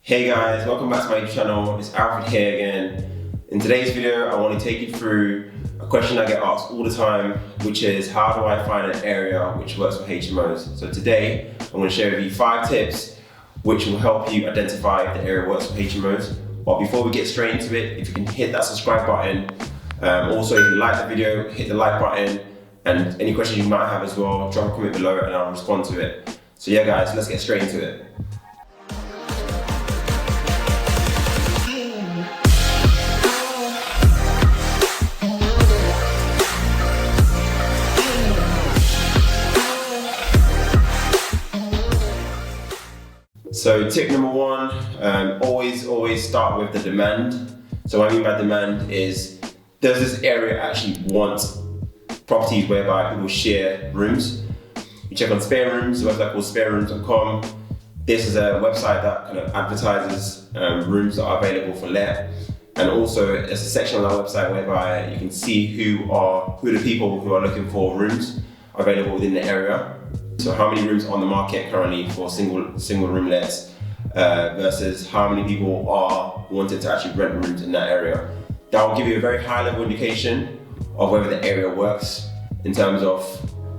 Hey guys, welcome back to my YouTube channel. It's Alfred here again. In today's video, I want to take you through a question I get asked all the time, which is how do I find an area which works for HMOs? So today, I'm going to share with you 5 tips which will help you identify if the area works for HMOs. But before we get straight into it, if you can hit that subscribe button. Also, if you like the video, hit the like button, and any questions you might have as well, drop a comment below and I'll respond to it. So yeah guys, let's get straight into it. So tip number 1, always start with the demand. So what I mean by demand is, does this area actually want properties whereby people share rooms? You check on Spare Rooms, a website called sparerooms.com. This is a website that kind of advertises rooms that are available for let. And also there's a section on our website whereby you can see who are the people who are looking for rooms available within the area. So how many rooms are on the market currently for single room lets versus how many people are wanting to actually rent rooms in that area. That will give you a very high level indication of whether the area works, in terms of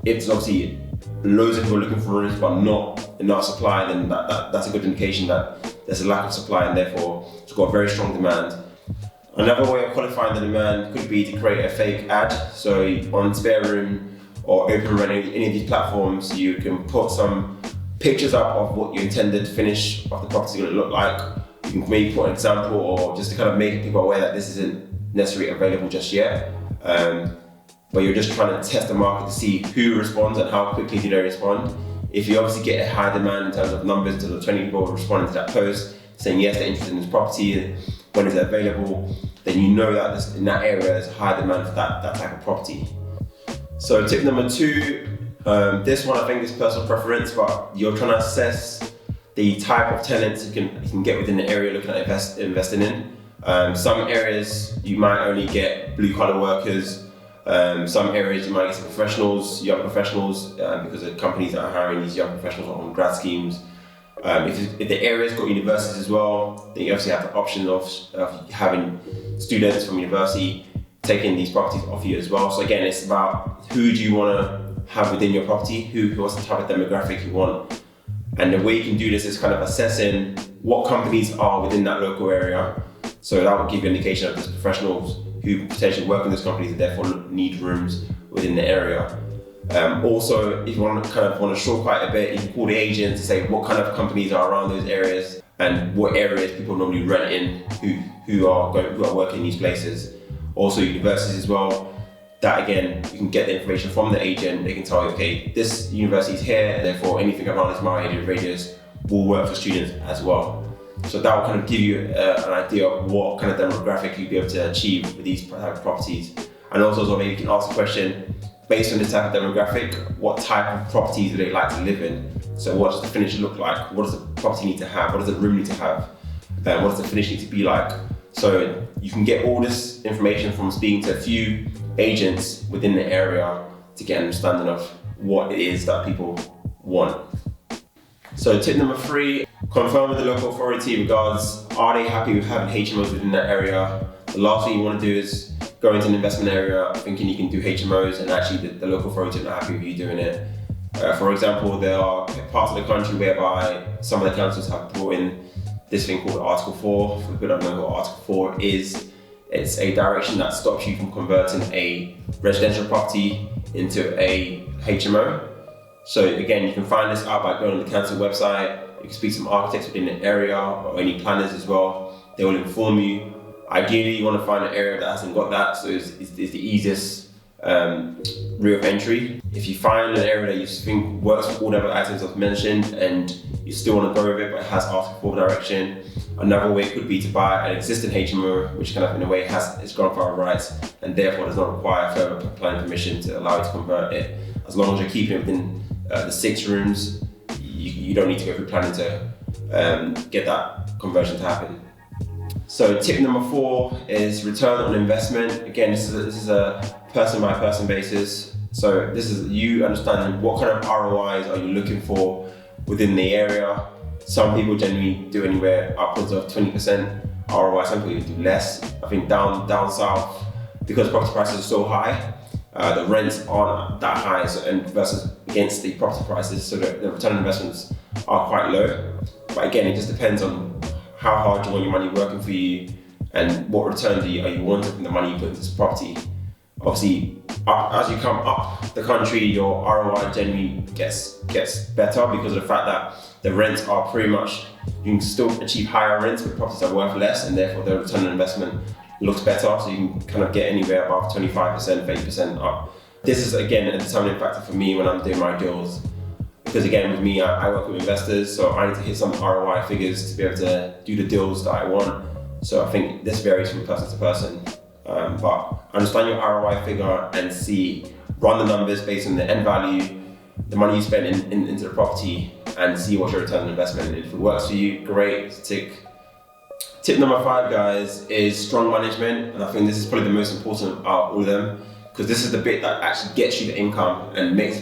if there's obviously loads of people looking for rooms but not enough supply, then that's a good indication that there's a lack of supply and therefore it's got very strong demand. Another way of qualifying the demand could be to create a fake ad. So on Spare Room or OpenRent, any of these platforms, you can put some pictures up of what your intended finish of the property is going to look like. You can maybe put an example, or just to kind of make people aware that this isn't necessarily available just yet. But you're just trying to test the market to see who responds and how quickly do they respond. If you obviously get a high demand in terms of numbers, in terms of 20 people responding to that post, saying yes, they're interested in this property, when is it available, then you know that in that area there's a high demand for that type of property. So tip number 2, this one I think is personal preference, but you're trying to assess the type of tenants you can get within the area looking at investing in. Some areas you might only get blue collar workers. Some areas you might get some professionals, young professionals, because the companies that are hiring these young professionals are on grad schemes. If the area's got universities as well, then you obviously have the option of having students from university taking these properties off you as well. So again, it's about who do you want to have within your property, what's the type of demographic you want. And the way you can do this is kind of assessing what companies are within that local area. So that will give you an indication of these professionals who potentially work in those companies and therefore need rooms within the area. Also, if you want to short quite a bit, you can call the agent to say what kind of companies are around those areas and what areas people normally rent in, who are working in these places. Also universities as well, that again, you can get the information from the agent. They can tell you, okay, this university is here, therefore anything around this mile radius will work for students as well. So that will kind of give you an idea of what kind of demographic you'll be able to achieve with these type of properties. And also maybe you can ask the question, based on this type of demographic, what type of properties do they like to live in? So what does the finish look like? What does the property need to have? What does the room need to have? What does the finish need to be like? So you can get all this information from speaking to a few agents within the area to get an understanding of what it is that people want. So tip number 3, confirm with the local authority regards, are they happy with having HMOs within that area? The last thing you want to do is go into an investment area thinking you can do HMOs and actually the local authority is not happy with you doing it. For example, there are parts of the country whereby some of the councils have brought in this thing called Article 4. For people that don't know what Article 4 is, it's a direction that stops you from converting a residential property into a HMO. So again, you can find this out by going on the council website. You can speak to some architects within the area or any planners as well. They will inform you. Ideally, you want to find an area that hasn't got that, so it's the easiest route of entry. If you find an area that you think works with all the other items I've mentioned and you still want to go with it but it has Article 4 direction, another way could be to buy an existing HMO, which kind of in a way has its grandfather rights and therefore does not require further planning permission to allow you to convert it. As long as you're keeping it within the 6 rooms, you don't need to go through planning to get that conversion to happen. So tip number 4 is return on investment. Again, this is a person by person basis. So this is you understanding what kind of ROIs are you looking for within the area. Some people generally do anywhere upwards of 20% ROI, some people do less. I think down south, because property prices are so high, the rents aren't that high, and versus against the property prices, so the return on investments are quite low. But again, it just depends on how hard you want your money working for you and what returns are you wanting from the money you put into this property. Obviously, as you come up the country, your ROI generally gets better because of the fact that the rents are pretty much, you can still achieve higher rents, but properties are worth less, and therefore the return on investment looks better. So you can kind of get anywhere above 25%, 30% up. This is again a determining factor for me when I'm doing my deals. Because again, with me, I work with investors, so I need to hit some ROI figures to be able to do the deals that I want. So I think this varies from person to person. But understand your ROI figure and run the numbers based on the end value, the money you spend into the property, and see what's your return on investment. And if it works for you, great, tick. Tip number 5, guys, is strong management. And I think this is probably the most important out of all of them, because this is the bit that actually gets you the income and makes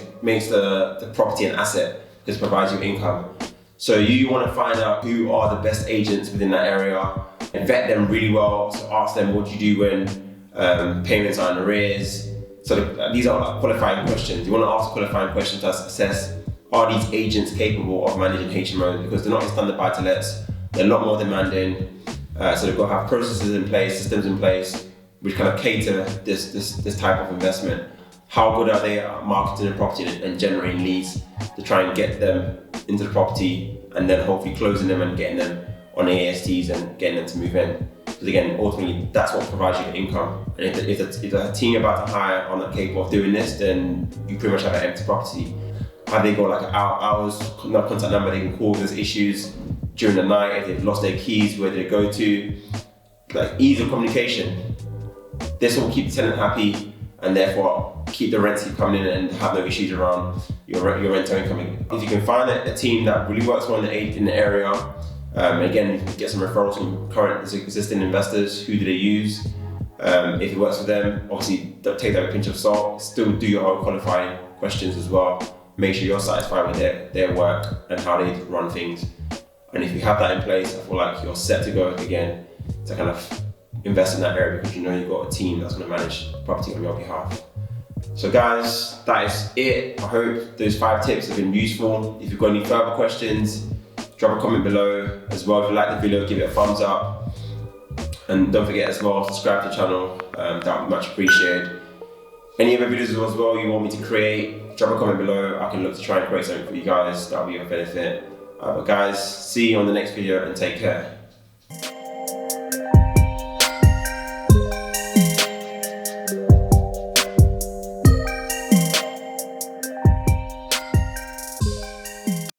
the property an asset, because it provides you income. So you want to find out who are the best agents within that area and vet them really well. So ask them, what do you do when payments are in arrears? So these are like qualifying questions. You want to ask qualifying questions to assess, are these agents capable of managing HMOs? Because they're not standard buy-to-lets, they're a lot more demanding. So they've got to have processes in place, systems in place, which kind of cater this type of investment. How good are they at marketing the property and generating leads to try and get them into the property, and then hopefully closing them and getting them on ASTs and getting them to move in. Because again, ultimately, that's what provides you the income. And if a team you're about to hire are not capable of doing this, then you pretty much have an empty property. Have they got like an hours contact number they can call if there's issues during the night, if they've lost their keys, where do they go to? Like ease of communication. This will keep the tenant happy, and therefore keep the rents keep coming in and have no issues around your rental income. If you can find a team that really works well in the area, again, get some referrals from current existing investors. Who do they use? If it works for them, obviously don't take that with a pinch of salt. Still do your own qualifying questions as well. Make sure you're satisfied with their work and how they run things. And if you have that in place, I feel like you're set to go again to kind of invest in that area, because you know you've got a team that's going to manage the property on your behalf. So guys, that is it. I hope those 5 tips have been useful. If you've got any further questions, drop a comment below. As well, if you like the video, give it a thumbs up. And don't forget as well, subscribe to the channel. That would be much appreciated. Any other videos as well you want me to create, drop a comment below. I can look to try and create something for you guys that will be of benefit. But guys, see you on the next video and take care.